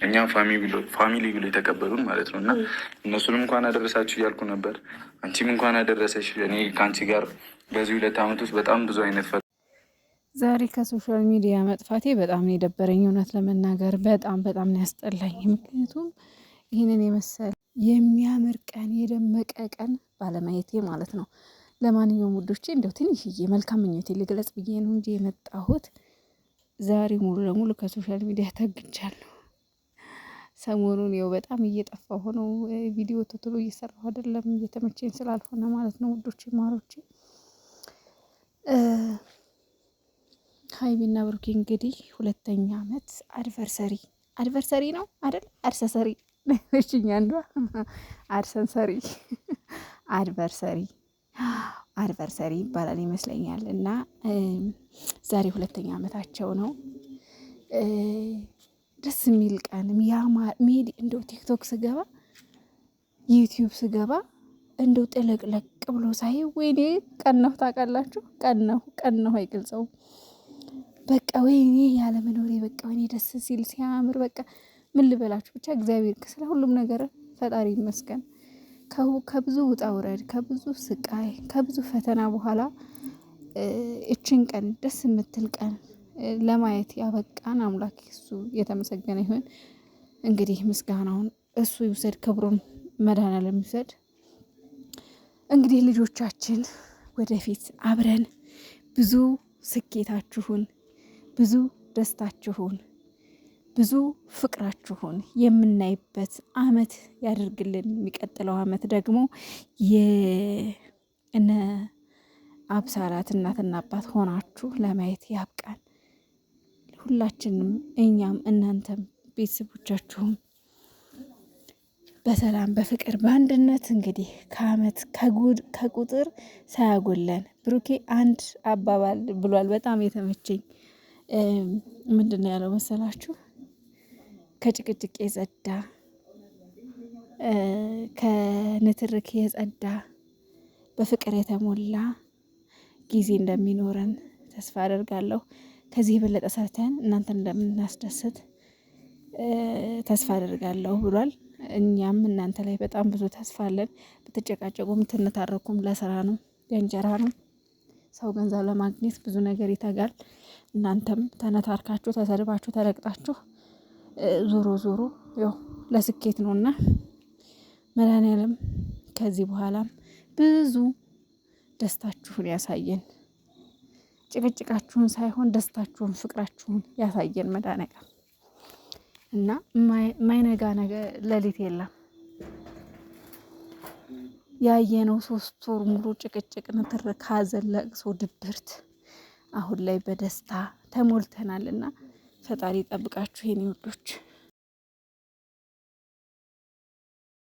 እኛ ፋሚሊ ብሎ የተቀበሉን ማለት ነው። እና እነሱንም እንኳን አደረሳችሁ እያልኩ ነበር። አንቺም እንኳን አደረሰሽ። እኔ ከአንቺ ጋር በዚህ 2 ዓመት ውስጥ በጣም ብዙ አይነት ዛሬ ከሶሻል ሚዲያ መጥፋቴ በጣም ነው የደበረኝ። እውነት ለመናገር በጣም ነው ያስጠላኝ። ምክንያቱም ይህንን የመሰለ የሚያምር ቀን የደመቀ ቀን ባለማየቴ ማለት ነው። ለማንኛውም ውዶቼ እንደው ትንሽዬ መልካም ምኞቴ ልግለጽ ብዬ ነው እንጂ የመጣሁት ዛሬ ሙሉ ለሙሉ ከሶሻል ሚዲያ ተግቻለሁ። ሰሞኑን ይኸው በጣም እየጠፋሁ ነው። ቪዲዮ ቶሎ እየሰራሁ አይደለም፣ እየተመቸኝ ስላልሆነ ማለት ነው ውዶቼ ማሮቼ። ሀይሚና ብሩኬ እንግዲህ 2ኛ ዓመት አድቨርሰሪ ነው አይደል? አድሰሰሪ እቺኛ አንዷ አድሰንሰሪ አድቨርሰሪ ይባላል ይመስለኛል። እና ዛሬ 2ኛ ዓመታቸው ነው። ደስ የሚል ቀን ሜዲ እንደው ቲክቶክ ስገባ ዩቲዩብ ስገባ እንደው ጥልቅለቅ ብሎ ሳይ ወይኔ ቀነሁ። ታውቃላችሁ ቀነሁ አይገልጸውም። በቃ ወይኔ ያለ መኖሬ በቃ ወይኔ ደስ ሲል ሲያምር በቃ ምን ልበላችሁ። ብቻ እግዚአብሔር ስለ ሁሉም ነገር ፈጣሪ ይመስገን። ከብዙ ውጣ ውረድ፣ ከብዙ ስቃይ፣ ከብዙ ፈተና በኋላ እችን ቀን ደስ የምትል ቀን ለማየት ያበቃን አምላክ እሱ የተመሰገነ ይሁን። እንግዲህ ምስጋናውን እሱ ይውሰድ፣ ክብሩን መድኃኔዓለም ይውሰድ። እንግዲህ ልጆቻችን ወደፊት አብረን ብዙ ስኬታችሁን፣ ብዙ ደስታችሁን፣ ብዙ ፍቅራችሁን የምናይበት አመት ያደርግልን። የሚቀጥለው አመት ደግሞ የእነ አብሳላት እናትና አባት ሆናችሁ ለማየት ያብቃን። ሁላችንም እኛም እናንተም ቤተሰቦቻችሁም በሰላም በፍቅር በአንድነት እንግዲህ ከአመት ከቁጥር ሳያጎለን። ብሩኬ አንድ አባባል ብሏል፣ በጣም የተመቸኝ። ምንድን ነው ያለው መሰላችሁ? ከጭቅጭቅ የጸዳ ከንትርክ የጸዳ በፍቅር የተሞላ ጊዜ እንደሚኖረን ተስፋ አደርጋለሁ። ከዚህ የበለጠ ሰርተን እናንተን እንደምናስደስት ተስፋ አደርጋለሁ ብሏል። እኛም እናንተ ላይ በጣም ብዙ ተስፋ አለን። ብትጨቃጨቁም ትንታረኩም ለስራ ነው፣ ለእንጀራ ነው። ሰው ገንዘብ ለማግኘት ብዙ ነገር ይተጋል። እናንተም ተነታርካችሁ ተሰድባችሁ ተረግጣችሁ ዞሮ ያው ለስኬት ነውና መድኃኔዓለም ከዚህ በኋላም ብዙ ደስታችሁን ያሳየን። ጭቅጭቃችሁን ሳይሆን ደስታችሁን፣ ፍቅራችሁን ያሳየን መድኃኔዓለም። እና ማይነጋ ነገር ሌሊት የለም። ያየነው 3 ወር ሙሉ ጭቅጭቅ፣ ንትርክ፣ ሐዘን፣ ለቅሶ፣ ድብርት አሁን ላይ በደስታ ተሞልተናልና ፈጣሪ ጠብቃችሁ የኔ ውዶች።